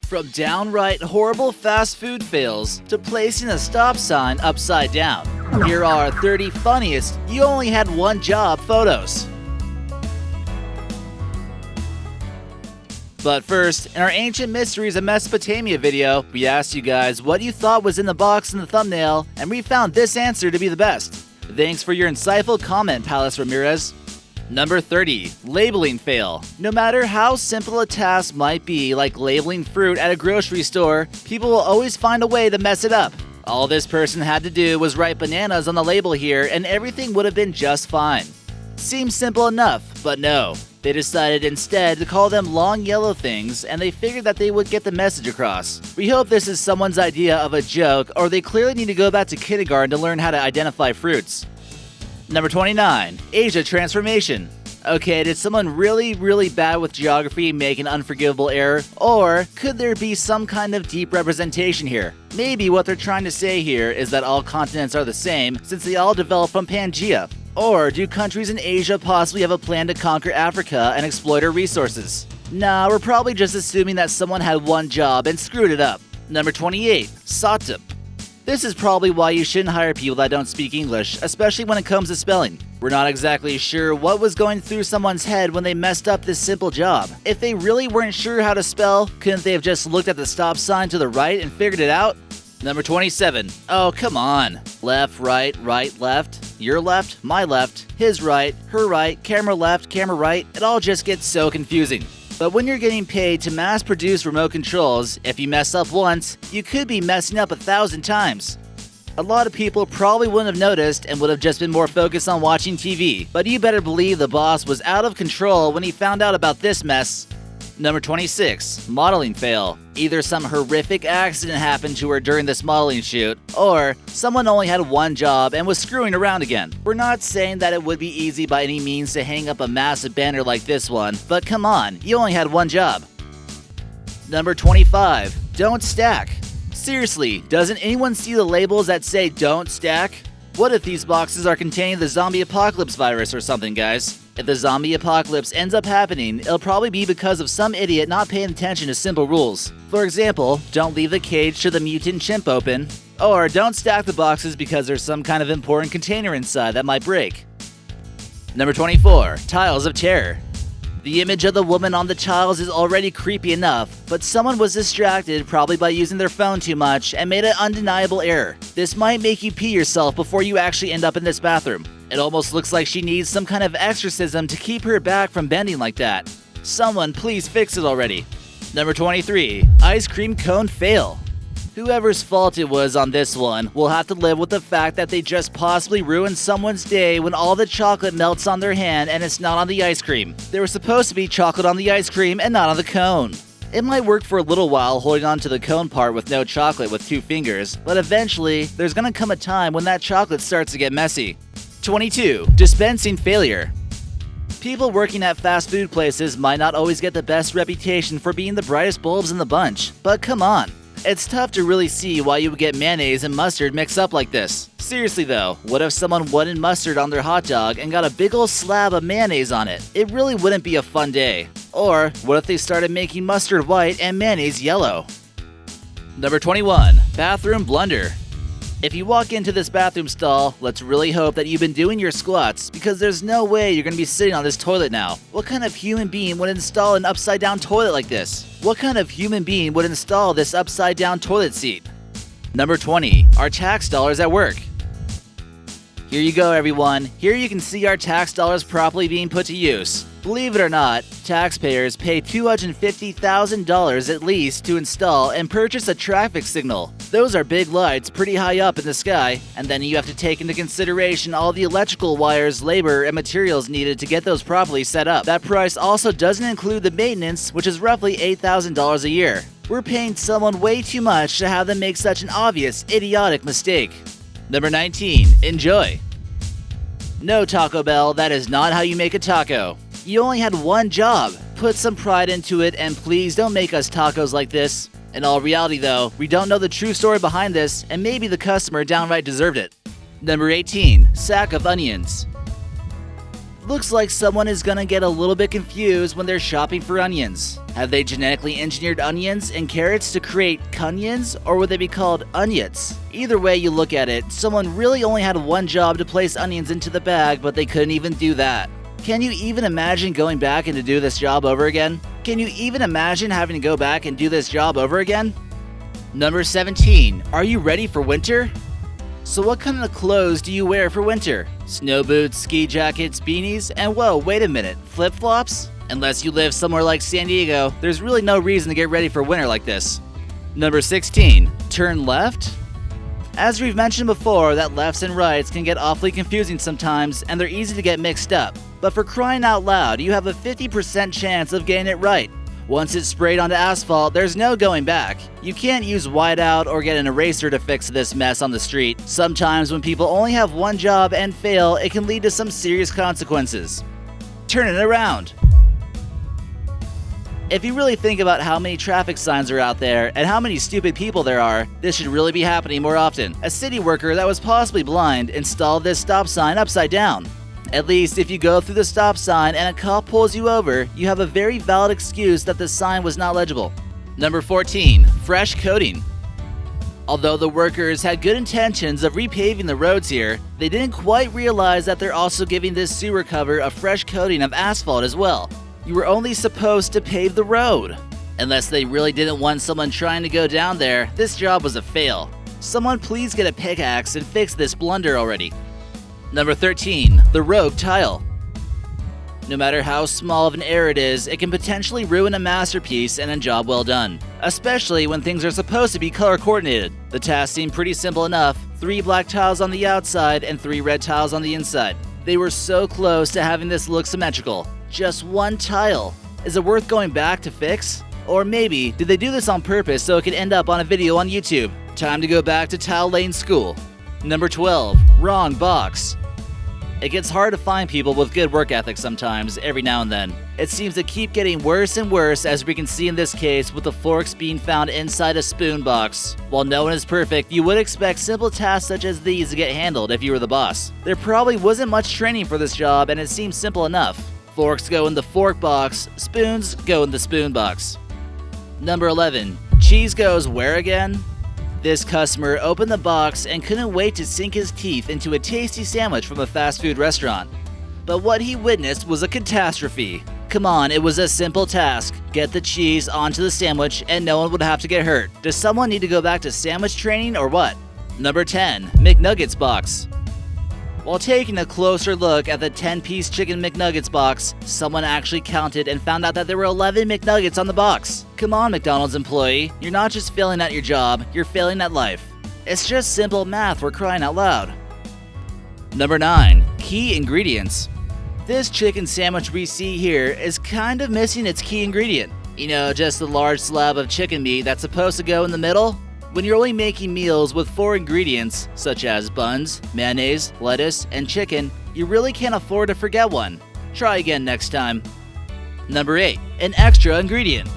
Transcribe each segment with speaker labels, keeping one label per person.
Speaker 1: From downright horrible fast food fails to placing a stop sign upside down, here are 30 funniest you only had one job photos. But first, in our Ancient Mysteries of Mesopotamia video, we asked you guys what you thought was in the box in the thumbnail, and we found this answer to be the best. Thanks for your insightful comment, Palace Ramirez. Number 30. Labeling fail. No matter how simple a task might be, like labeling fruit at a grocery store, people will always find a way to mess it up. All this person had to do was write bananas on the label here and everything would have been just fine. Seems simple enough, but no. They decided instead to call them long yellow things, and they figured that they would get the message across. We hope this is someone's idea of a joke, or they clearly need to go back to kindergarten to learn how to identify fruits. Number 29. Asia transformation. Okay, did someone really bad with geography make an unforgivable error? Or could there be some kind of deep representation here? Maybe what they're trying to say here is that all continents are the same since they all developed from Pangea. Or do countries in Asia possibly have a plan to conquer Africa and exploit her resources? Nah, we're probably just assuming that someone had one job and screwed it up. Number 28. Sotip. This is probably why you shouldn't hire people that don't speak English, especially when it comes to spelling. We're not exactly sure what was going through someone's head when they messed up this simple job. If they really weren't sure how to spell, couldn't they have just looked at the stop sign to the right and figured it out? Number 27. Oh, come on. Left, right, left. Your left, my left, his right, her right, camera left, camera right. It all just gets so confusing. But when you're getting paid to mass produce remote controls, if you mess up once, you could be messing up 1,000 times. A lot of people probably wouldn't have noticed and would have just been more focused on watching TV. But you better believe the boss was out of control when he found out about this mess. Number 26. Modeling fail. Either some horrific accident happened to her during this modeling shoot, or someone only had one job and was screwing around again. We're not saying that it would be easy by any means to hang up a massive banner like this one, but come on, you only had one job. Number 25. Don't stack. Seriously, doesn't anyone see the labels that say don't stack? What if these boxes are containing the zombie apocalypse virus or something, guys? If the zombie apocalypse ends up happening, it'll probably be because of some idiot not paying attention to simple rules. For example, don't leave the cage to the mutant chimp open, or don't stack the boxes because there's some kind of important container inside that might break. Number 24. Tiles of terror. The image of the woman on the tiles is already creepy enough, but someone was distracted probably by using their phone too much and made an undeniable error. This might make you pee yourself before you actually end up in this bathroom. It almost looks like she needs some kind of exorcism to keep her back from bending like that. Someone please fix it already. Number 23. Ice cream cone fail. Whoever's fault it was on this one will have to live with the fact that they just possibly ruined someone's day when all the chocolate melts on their hand and it's not on the ice cream. There was supposed to be chocolate on the ice cream and not on the cone. It might work for a little while holding on to the cone part with no chocolate with 2 fingers, but eventually there's gonna come a time when that chocolate starts to get messy. 22. Dispensing failure. People working at fast food places might not always get the best reputation for being the brightest bulbs in the bunch, but come on. It's tough to really see why you would get mayonnaise and mustard mixed up like this. Seriously though, what if someone wanted mustard on their hot dog and got a big ol' slab of mayonnaise on it? It really wouldn't be a fun day. Or what if they started making mustard white and mayonnaise yellow? Number 21. Bathroom blunder. If you walk into this bathroom stall, let's really hope that you've been doing your squats, because there's no way you're going to be sitting on this toilet now. What kind of human being would install an upside down toilet like this? What kind of human being would install this upside down toilet seat? Number 20. Our tax dollars at work. Here you go, everyone. Here you can see our tax dollars properly being put to use. Believe it or not, taxpayers pay $250,000 at least to install and purchase a traffic signal. Those are big lights pretty high up in the sky, and then you have to take into consideration all the electrical wires, labor, and materials needed to get those properly set up. That price also doesn't include the maintenance, which is roughly $8,000 a year. We're paying someone way too much to have them make such an obvious, idiotic mistake. Number 19. Enjoy. No, Taco Bell, that is not how you make a taco. You only had one job. Put some pride into it, and please don't make us tacos like this. In all reality though, we don't know the true story behind this, and maybe the customer downright deserved it. Number 18. Sack of onions. Looks like someone is gonna get a little bit confused when they're shopping for onions. Have they genetically engineered onions and carrots to create cunions, or would they be called onions? Either way you look at it, someone really only had one job to place onions into the bag, but they couldn't even do that. Can you even imagine going back and to do this job over again? Can you even imagine having to go back and do this job over again? Number 17. Are you ready for winter? So what kind of clothes do you wear for winter? Snow boots, ski jackets, beanies, and whoa, wait a minute, flip-flops? Unless you live somewhere like San Diego, there's really no reason to get ready for winter like this. Number 16. Turn left? As we've mentioned before, that lefts and rights can get awfully confusing sometimes, and they're easy to get mixed up. But for crying out loud, you have a 50% chance of getting it right. Once it's sprayed onto asphalt, there's no going back. You can't use whiteout or get an eraser to fix this mess on the street. Sometimes when people only have one job and fail, it can lead to some serious consequences. Turn it around. If you really think about how many traffic signs are out there and how many stupid people there are, this should really be happening more often. A city worker that was possibly blind installed this stop sign upside down. At least if you go through the stop sign and a cop pulls you over, you have a very valid excuse that the sign was not legible. Number 14. Fresh coating. Although the workers had good intentions of repaving the roads here, they didn't quite realize that they're also giving this sewer cover a fresh coating of asphalt as well. You were only supposed to pave the road. Unless they really didn't want someone trying to go down there, this job was a fail. Someone please get a pickaxe and fix this blunder already. Number 13. The rogue tile. No matter how small of an error it is, it can potentially ruin a masterpiece and a job well done. Especially when things are supposed to be color coordinated. The task seemed pretty simple enough. 3 black tiles on the outside and 3 red tiles on the inside. They were so close to having this look symmetrical. Just one tile. Is it worth going back to fix? Or maybe, did they do this on purpose so it could end up on a video on YouTube? Time to go back to Tile Lane School. Number 12. Wrong box. It gets hard to find people with good work ethic sometimes, every now and then. It seems to keep getting worse and worse, as we can see in this case with the forks being found inside a spoon box. While no one is perfect, you would expect simple tasks such as these to get handled if you were the boss. There probably wasn't much training for this job, and it seems simple enough. Forks go in the fork box, spoons go in the spoon box. Number 11. Cheese goes where again? This customer opened the box and couldn't wait to sink his teeth into a tasty sandwich from a fast food restaurant. But what he witnessed was a catastrophe. Come on, it was a simple task. Get the cheese onto the sandwich and no one would have to get hurt. Does someone need to go back to sandwich training or what? Number 10. McNuggets box. While taking a closer look at the 10-piece chicken McNuggets box, someone actually counted and found out that there were 11 McNuggets on the box. Come on, McDonald's employee. You're not just failing at your job, you're failing at life. It's just simple math, we're crying out loud. Number 9. Key ingredients. This chicken sandwich we see here is kind of missing its key ingredient. You know, just the large slab of chicken meat that's supposed to go in the middle? When you're only making meals with 4 ingredients, such as buns, mayonnaise, lettuce, and chicken, you really can't afford to forget one. Try again next time. Number 8. An extra ingredient.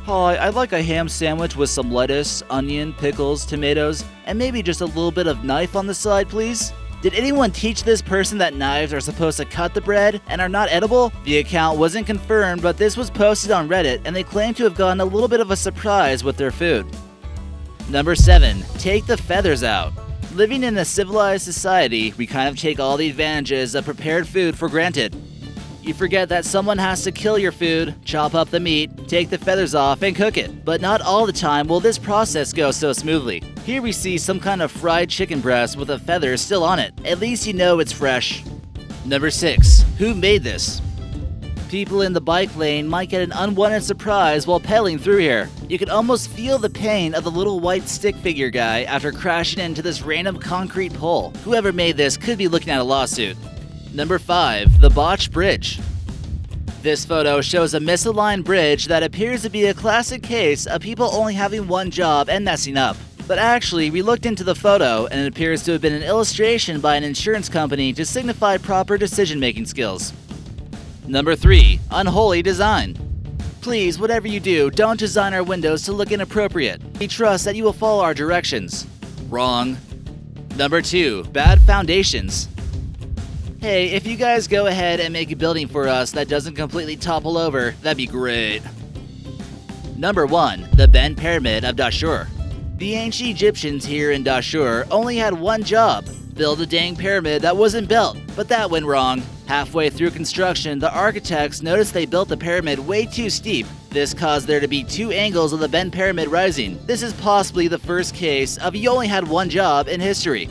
Speaker 1: Hi, I'd like a ham sandwich with some lettuce, onion, pickles, tomatoes, and maybe just a little bit of knife on the side, please. Did anyone teach this person that knives are supposed to cut the bread and are not edible? The account wasn't confirmed, but this was posted on Reddit, and they claim to have gotten a little bit of a surprise with their food. Number 7. Take the feathers out. Living in a civilized society, we kind of take all the advantages of prepared food for granted. You forget that someone has to kill your food, chop up the meat, take the feathers off, and cook it. But not all the time will this process go so smoothly. Here we see some kind of fried chicken breast with a feather still on it. At least you know it's fresh. Number 6. Who made this? People in the bike lane might get an unwanted surprise while pedaling through here. You can almost feel the pain of the little white stick figure guy after crashing into this random concrete pole. Whoever made this could be looking at a lawsuit. Number 5. The botched bridge. This photo shows a misaligned bridge that appears to be a classic case of people only having one job and messing up. But actually, we looked into the photo and it appears to have been an illustration by an insurance company to signify proper decision-making skills. Number 3. Unholy design. Please, whatever you do, don't design our windows to look inappropriate. We trust that you will follow our directions. Wrong. Number 2. Bad foundations. Hey, if you guys go ahead and make a building for us that doesn't completely topple over, that'd be great. Number 1. The bent pyramid of Dashur. The ancient Egyptians here in Dashur only had one job: build a dang pyramid that wasn't built, but that went wrong. Halfway through construction, the architects noticed they built the pyramid way too steep. This caused there to be two angles of the bent pyramid rising. This is possibly the first case of you only had one job in history.